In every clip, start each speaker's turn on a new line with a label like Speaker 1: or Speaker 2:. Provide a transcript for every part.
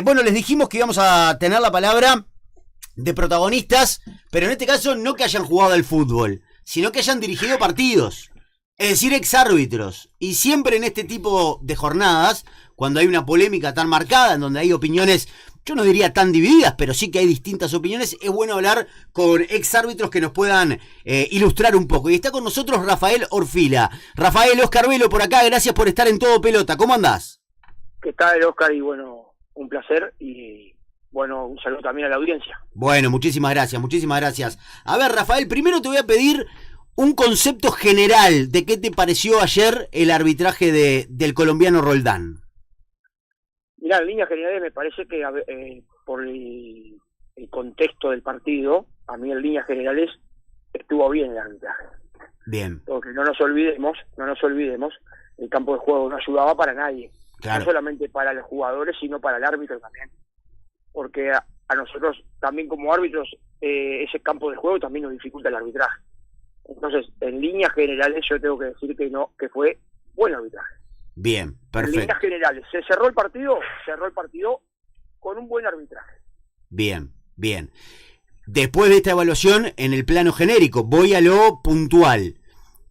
Speaker 1: Bueno, les dijimos que íbamos a tener la palabra de protagonistas, pero en este caso no que hayan jugado al fútbol, sino que hayan dirigido partidos, es decir, exárbitros. Y siempre en este tipo de jornadas, cuando hay una polémica tan marcada, en donde hay opiniones, yo no diría tan divididas, pero sí que hay distintas opiniones, es bueno hablar con exárbitros que nos puedan ilustrar un poco. Y está con nosotros Rafael Orfila. Rafael, Oscar Velo por acá, gracias por estar en Todo Pelota. ¿Cómo andás?
Speaker 2: ¿Qué tal, Oscar? Y bueno, un placer y bueno, un saludo también a la audiencia.
Speaker 1: Bueno, muchísimas gracias, muchísimas gracias. A ver, Rafael, primero te voy a pedir un concepto general de qué te pareció ayer el arbitraje del colombiano Roldán.
Speaker 2: Mirá, en líneas generales me parece que por el contexto del partido, a mí en líneas generales estuvo bien el arbitraje.
Speaker 1: Bien.
Speaker 2: Porque no nos olvidemos, el campo de juego no ayudaba para nadie.
Speaker 1: Claro.
Speaker 2: No solamente para los jugadores, sino para el árbitro también. Porque a nosotros también como árbitros ese campo de juego también nos dificulta el arbitraje. Entonces, en líneas generales yo tengo que decir que fue buen arbitraje.
Speaker 1: Bien, perfecto.
Speaker 2: En líneas generales, se cerró el partido con un buen arbitraje.
Speaker 1: Bien, bien. Después de esta evaluación, en el plano genérico, voy a lo puntual.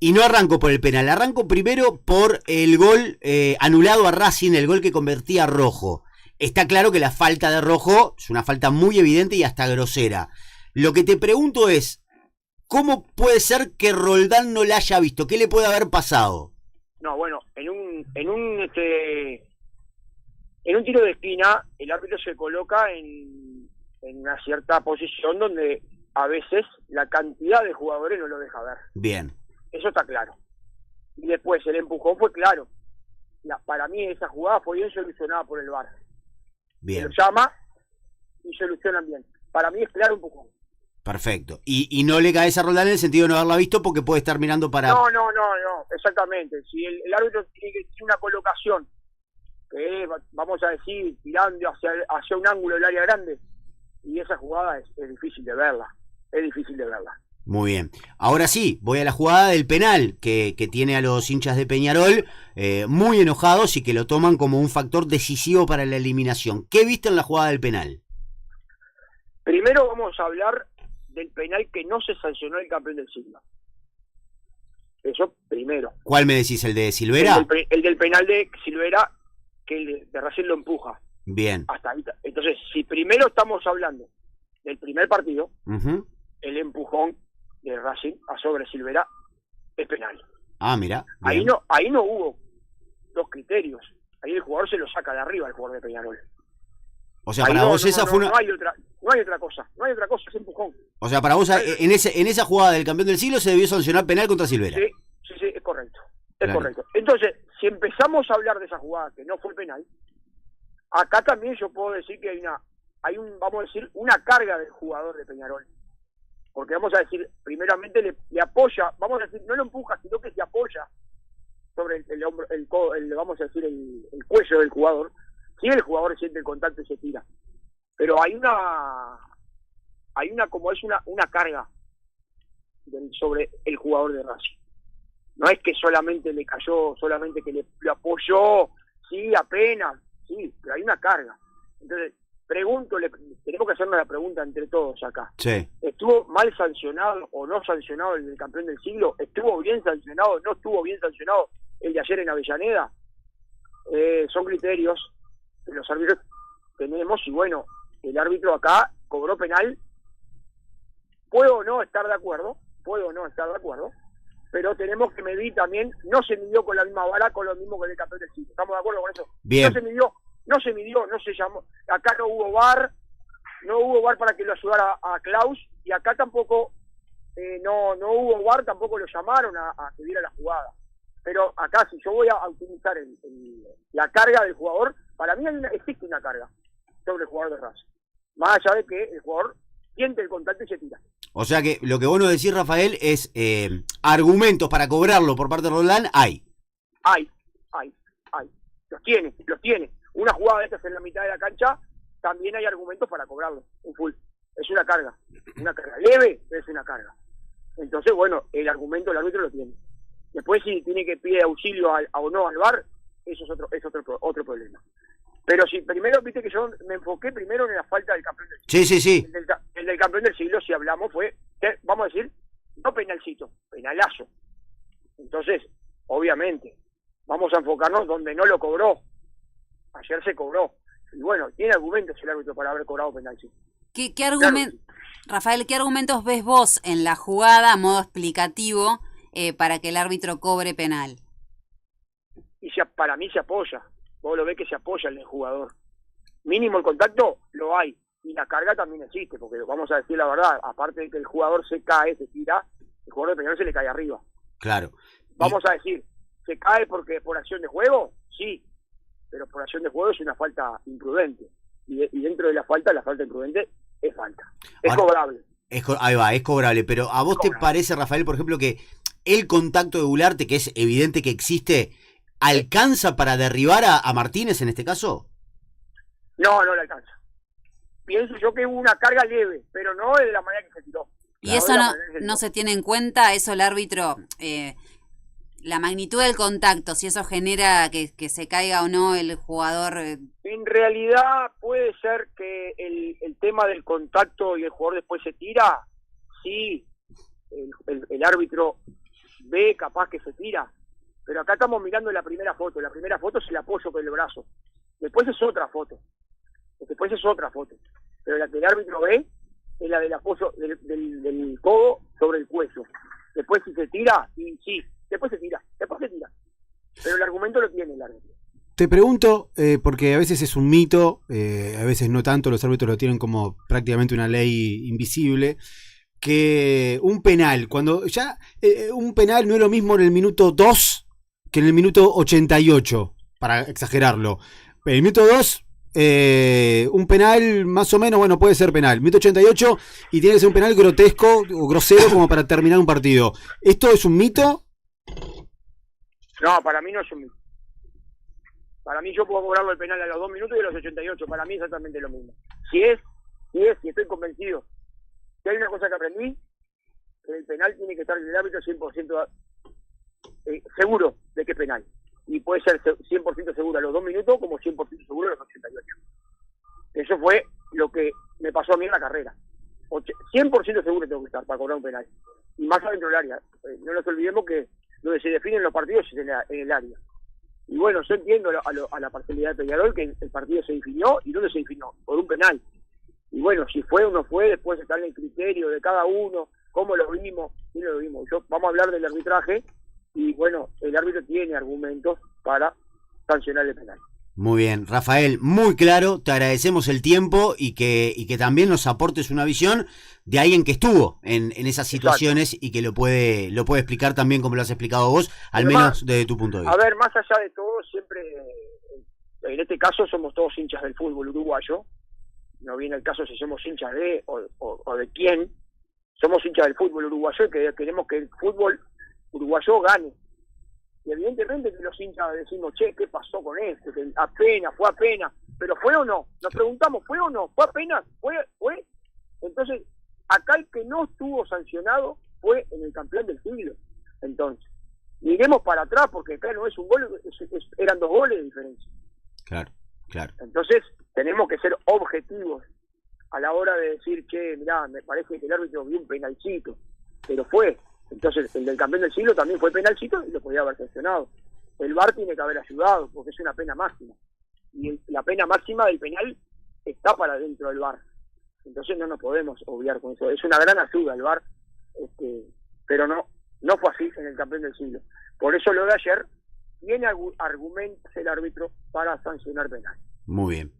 Speaker 1: Y no arranco por el penal, arranco primero por el gol anulado a Racing, el gol que convertía a Rojo. Está claro que la falta de Rojo es una falta muy evidente y hasta grosera. Lo que te pregunto es, ¿cómo puede ser que Roldán no la haya visto? ¿Qué le puede haber pasado?
Speaker 2: No, bueno, en un tiro de esquina, el árbitro se coloca en una cierta posición donde a veces la cantidad de jugadores no lo deja ver.
Speaker 1: Bien.
Speaker 2: Eso está claro. Y después el empujón fue claro. Para mí esa jugada fue bien solucionada por el VAR.
Speaker 1: Bien.
Speaker 2: Se lo llama y solucionan bien. Para mí es claro empujón.
Speaker 1: Perfecto. Y no le caes a Roldán en el sentido de no haberla visto porque puede estar mirando para...
Speaker 2: No, exactamente. Si el árbitro tiene una colocación que vamos a decir, tirando hacia un ángulo del área grande, y esa jugada es difícil de verla. Es difícil de verla.
Speaker 1: Muy bien. Ahora sí, voy a la jugada del penal que tiene a los hinchas de Peñarol muy enojados y que lo toman como un factor decisivo para la eliminación. ¿Qué viste en la jugada del penal?
Speaker 2: Primero vamos a hablar del penal que no se sancionó el campeón del siglo. Eso primero.
Speaker 1: ¿Cuál me decís? ¿El de Silvera?
Speaker 2: El del penal de Silvera, que el de Racing lo empuja.
Speaker 1: Bien.
Speaker 2: Hasta ahí. Entonces, si primero estamos hablando del primer partido, el empujón de Racing a sobre Silvera es penal.
Speaker 1: Ah, mira.
Speaker 2: Ahí no hubo dos criterios. Ahí el jugador se lo saca de arriba, el jugador de Peñarol.
Speaker 1: O sea, para vos esa fue una...
Speaker 2: No hay otra cosa, es empujón.
Speaker 1: O sea, para vos en esa jugada del campeón del siglo se debió sancionar penal contra Silvera.
Speaker 2: Sí, es correcto. Correcto. Entonces, si empezamos a hablar de esa jugada que no fue penal, acá también yo puedo decir que vamos a decir, una carga del jugador de Peñarol. Porque vamos a decir, primeramente le apoya, vamos a decir, no lo empuja, sino que se apoya sobre el hombro, vamos a decir, el cuello del jugador. Sí, el jugador siente el contacto y se tira. Pero hay una como es una carga sobre el jugador de Racing. No es que solamente le cayó, solamente que lo apoyó, sí, apenas, sí, pero hay una carga. Entonces, tenemos que hacernos la pregunta entre todos acá.
Speaker 1: Sí.
Speaker 2: ¿Estuvo mal sancionado o no sancionado el del campeón del siglo? ¿Estuvo bien sancionado? ¿No estuvo bien sancionado el de ayer en Avellaneda? Son criterios que los árbitros tenemos y bueno, el árbitro acá cobró penal. Puedo o no estar de acuerdo, pero tenemos que medir también, no se midió con la misma vara, con lo mismo que el campeón del siglo. ¿Estamos de acuerdo con eso?
Speaker 1: Bien.
Speaker 2: No se midió, no se llamó. Acá no hubo VAR para que lo ayudara a Klaus, y acá tampoco no hubo VAR, tampoco lo llamaron a que diera la jugada. Pero acá, si yo voy a utilizar la carga del jugador, para mí existe una carga sobre el jugador de Racing. Más allá de que el jugador siente el contacto y se tira.
Speaker 1: O sea que lo que vos nos decís, Rafael, es argumentos para cobrarlo por parte de Roldán, hay.
Speaker 2: Hay. Los tiene. Una jugada de estas en la mitad de la cancha, también hay argumentos para cobrarlo, un full. Es una carga leve, pero es una carga. Entonces, bueno, el argumento el árbitro lo tiene. Después, si tiene que pedir auxilio o no al VAR, eso es otro problema. Pero si primero, viste que yo me enfoqué primero en la falta del campeón del
Speaker 1: siglo. Sí.
Speaker 2: El del campeón del siglo, si hablamos, fue, vamos a decir, no penalcito, penalazo. Entonces, obviamente, vamos a enfocarnos donde no lo cobró. Ayer se cobró. Y bueno, tiene argumentos el árbitro para haber cobrado penalti.
Speaker 3: Rafael, ¿qué argumentos ves vos en la jugada a modo explicativo para que el árbitro cobre penal?
Speaker 2: Y para mí se apoya. Vos lo ves que se apoya el jugador. Mínimo el contacto lo hay. Y la carga también existe, porque vamos a decir la verdad, aparte de que el jugador se cae, se tira, el jugador de penal se le cae arriba.
Speaker 1: Claro.
Speaker 2: Vamos a decir, ¿se cae porque por acción de juego? Sí, pero por acción de juego es una falta imprudente. Y dentro de la falta imprudente es falta. Es cobrable.
Speaker 1: Ahí va, es cobrable. Pero ¿a vos te parece, Rafael, por ejemplo, que el contacto de Goulart, que es evidente que existe, alcanza para derribar a Martínez en este caso?
Speaker 2: No le alcanza. Pienso yo que hubo una carga leve, pero no de la manera que se tiró.
Speaker 3: ¿Y eso no se tiene en cuenta? ¿Eso el árbitro, la magnitud del contacto, si eso genera que se caiga o no el jugador?
Speaker 2: En realidad puede ser que el tema del contacto y el jugador después se tira, sí, el árbitro ve capaz que se tira, pero acá estamos mirando la primera foto es el apoyo con el brazo, después es otra foto, pero la que el árbitro ve es la del apoyo del codo sobre el cuello. Después si se tira, sí, después se tira, pero el argumento lo tiene el árbitro.
Speaker 4: Te pregunto, porque a veces es un mito, a veces no tanto, los árbitros lo tienen como prácticamente una ley invisible, que un penal, cuando ya un penal no es lo mismo en el minuto 2 que en el minuto 88, para exagerarlo. En el minuto 2, un penal más o menos, bueno, puede ser penal. Minuto 88 y tiene que ser un penal grotesco o grosero como para terminar un partido. ¿Esto es un mito?
Speaker 2: No, para mí no es un mito. Para mí yo puedo cobrarlo el penal a los 2 minutos y a los 88. Para mí es exactamente lo mismo. Si estoy convencido. Si hay una cosa que aprendí, que el penal tiene que estar el árbitro 100% seguro de que es penal. Y puede ser 100% seguro a los 2 minutos como 100% seguro a los 88. Eso fue lo que me pasó a mí en la carrera. 100% seguro tengo que estar para cobrar un penal. Y más adentro del área. No nos olvidemos que donde se definen los partidos es en el área. Y bueno, yo entiendo a la parcialidad de Peñarol que el partido se definió. ¿Y dónde se definió? Por un penal. Y bueno, si fue o no fue, después está en el criterio de cada uno, cómo lo vimos, quién lo vimos. Vamos a hablar del arbitraje y bueno, el árbitro tiene argumentos para sancionar el penal.
Speaker 1: Muy bien, Rafael, muy claro, te agradecemos el tiempo y que también nos aportes una visión de alguien que estuvo en esas situaciones. Exacto. Y que lo puede explicar también como lo has explicado vos, al menos desde tu punto de vista.
Speaker 2: A ver, más allá de todo, siempre, en este caso somos todos hinchas del fútbol uruguayo, no viene el caso si somos hinchas de o de quién, somos hinchas del fútbol uruguayo y que queremos que el fútbol uruguayo gane. Y evidentemente que los hinchas decimos, che, ¿qué pasó con esto? Que fue apenas, pero ¿fue o no? Nos preguntamos, ¿fue o no? ¿Fue apenas? ¿Fue? Entonces, acá el que no estuvo sancionado fue en el campeón del siglo. Entonces, miremos para atrás, porque acá no es un gol, eran 2 goles de diferencia.
Speaker 1: Claro.
Speaker 2: Entonces, tenemos que ser objetivos a la hora de decir, che, mirá, me parece que el árbitro vio un penalcito, pero fue. Entonces, el del campeón del siglo también fue penalcito y lo podía haber sancionado. El VAR tiene que haber ayudado, porque es una pena máxima. Y la pena máxima del penal está para dentro del VAR. Entonces no nos podemos obviar con eso. Es una gran ayuda el VAR, pero no fue así en el campeón del siglo. Por eso lo de ayer, tiene argumentos el árbitro para sancionar penal.
Speaker 1: Muy bien.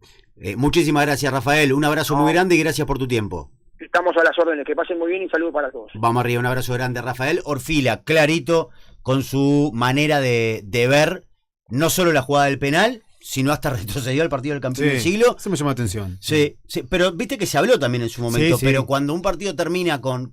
Speaker 1: Muchísimas gracias, Rafael. Un abrazo muy grande y gracias por tu tiempo.
Speaker 2: Estamos a las órdenes, que pasen muy bien y saludos para todos.
Speaker 1: Vamos arriba, un abrazo grande, Rafael Orfila, clarito, con su manera de ver no solo la jugada del penal, sino hasta retrocedió al partido del campeón del siglo.
Speaker 4: Eso me llama la atención.
Speaker 1: Sí, pero viste que se habló también en su momento,
Speaker 4: Sí.
Speaker 1: pero cuando un partido termina con